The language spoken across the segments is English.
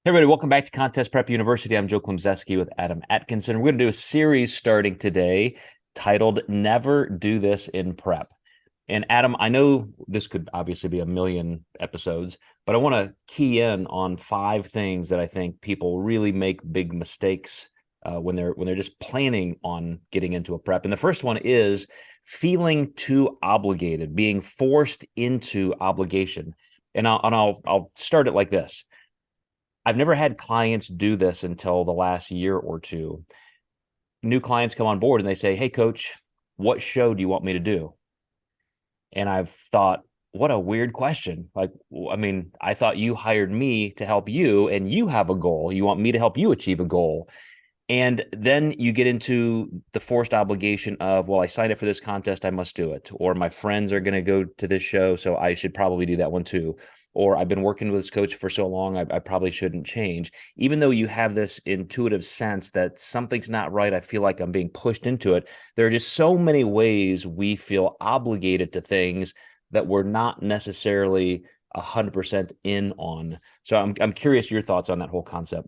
Hey everybody, welcome back to Contest Prep University. I'm Joe Klemczewski with Adam Atkinson. We're going to do a series starting today titled Never Do This in Prep. And Adam, I know this could obviously be a million episodes, but I want to key in on 5 things that I think people really make big mistakes when they're just planning on getting into a prep. And the first one is feeling too obligated, being forced into obligation. And I'll start it like this. I've never had clients do this until the last year or two. New clients come on board and they say, "Hey, coach, what show do you want me to do?" And I've thought, what a weird question. Like, I mean, I thought you hired me to help you and you have a goal. You want me to help you achieve a goal. And then you get into the forced obligation of, well, I signed up for this contest, I must do it. Or my friends are going to go to this show, so I should probably do that one too. Or I've been working with this coach for so long, I probably shouldn't change. Even though you have this intuitive sense that something's not right, I feel like I'm being pushed into it. There are just so many ways we feel obligated to things that we're not necessarily 100% in on. So I'm curious your thoughts on that whole concept.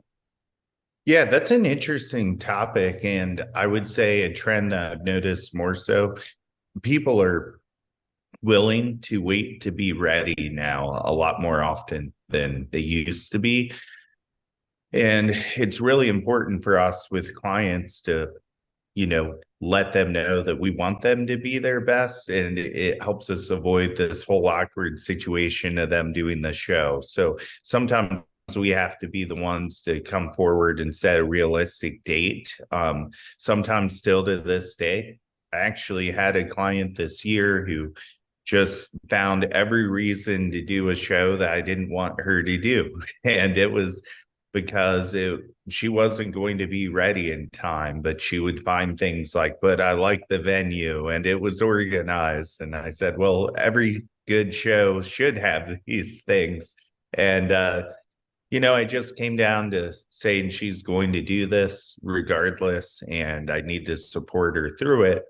Yeah, that's an interesting topic. And I would say a trend that I've noticed more so, people are willing to wait to be ready now a lot more often than they used to be. And it's really important for us with clients to, let them know that we want them to be their best. And it helps us avoid this whole awkward situation of them doing the show. So sometimes we have to be the ones to come forward and set a realistic date. Sometimes still to this day, I actually had a client this year who just found every reason to do a show that I didn't want her to do. And it was because she wasn't going to be ready in time, but she would find things like, but I like the venue and it was organized. And I said, well, every good show should have these things. And, I just came down to saying she's going to do this regardless, and I need to support her through it.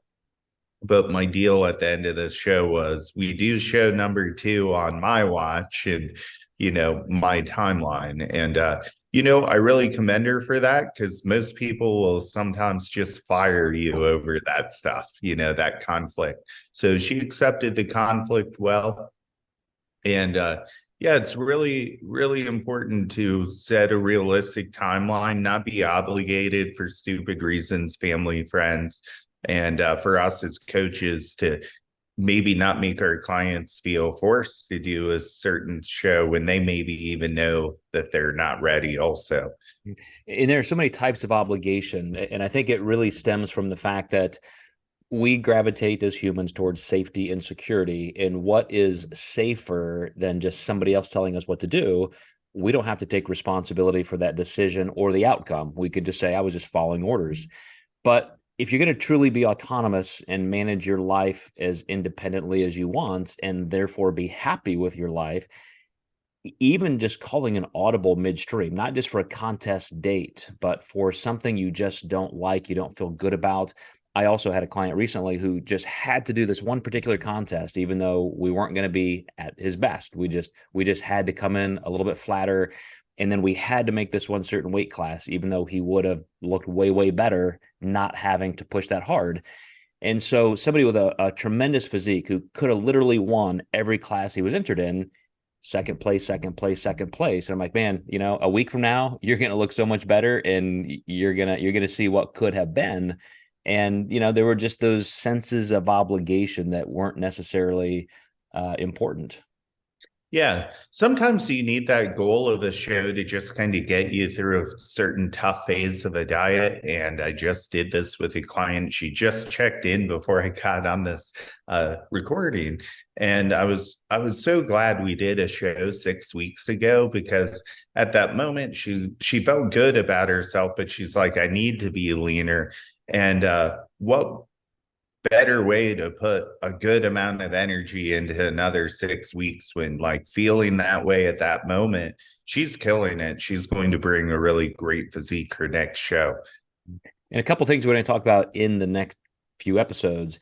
But my deal at the end of this show was we do show number 2 on my watch and, my timeline. And, I really commend her for that because most people will sometimes just fire you over that stuff, that conflict. So she accepted the conflict well. And, yeah, it's really, really important to set a realistic timeline, not be obligated for stupid reasons, family, friends, and for us as coaches to maybe not make our clients feel forced to do a certain show when they maybe even know that they're not ready also. And there are so many types of obligation. And I think it really stems from the fact that we gravitate as humans towards safety and security. And what is safer than just somebody else telling us what to do? We don't have to take responsibility for that decision or the outcome. We could just say, I was just following orders. But if you're going to truly be autonomous and manage your life as independently as you want, and therefore be happy with your life, even just calling an audible midstream, not just for a contest date, but for something you just don't like, you don't feel good about. I also had a client recently who just had to do this one particular contest, even though we weren't going to be at his best. We just had to come in a little bit flatter. And then we had to make this one certain weight class, even though he would have looked way, way better not having to push that hard. And so somebody with a tremendous physique who could have literally won every class he was entered in, second place, second place, second place. And I'm like, man, a week from now, you're going to look so much better and you're going to see what could have been. And, there were just those senses of obligation that weren't necessarily important. Yeah, sometimes you need that goal of a show to just kind of get you through a certain tough phase of a diet. And I just did this with a client. She just checked in before I got on this recording, and I was so glad we did a show 6 weeks ago because at that moment she felt good about herself, but she's like, I need to be leaner. And what better way to put a good amount of energy into another 6 weeks when like feeling that way at that moment, she's killing it. She's going to bring a really great physique her next show. And a couple things we're going to talk about in the next few episodes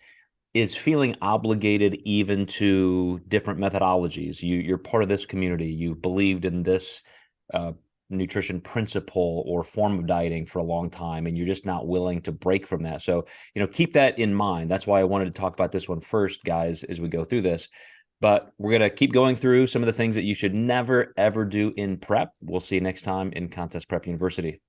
is feeling obligated even to different methodologies. You're part of this community. You've believed in this uh, nutrition principle or form of dieting for a long time, and you're just not willing to break from that. So, keep that in mind. That's why I wanted to talk about this one first, guys, as we go through this. But we're going to keep going through some of the things that you should never, ever do in prep. We'll see you next time in Contest Prep University.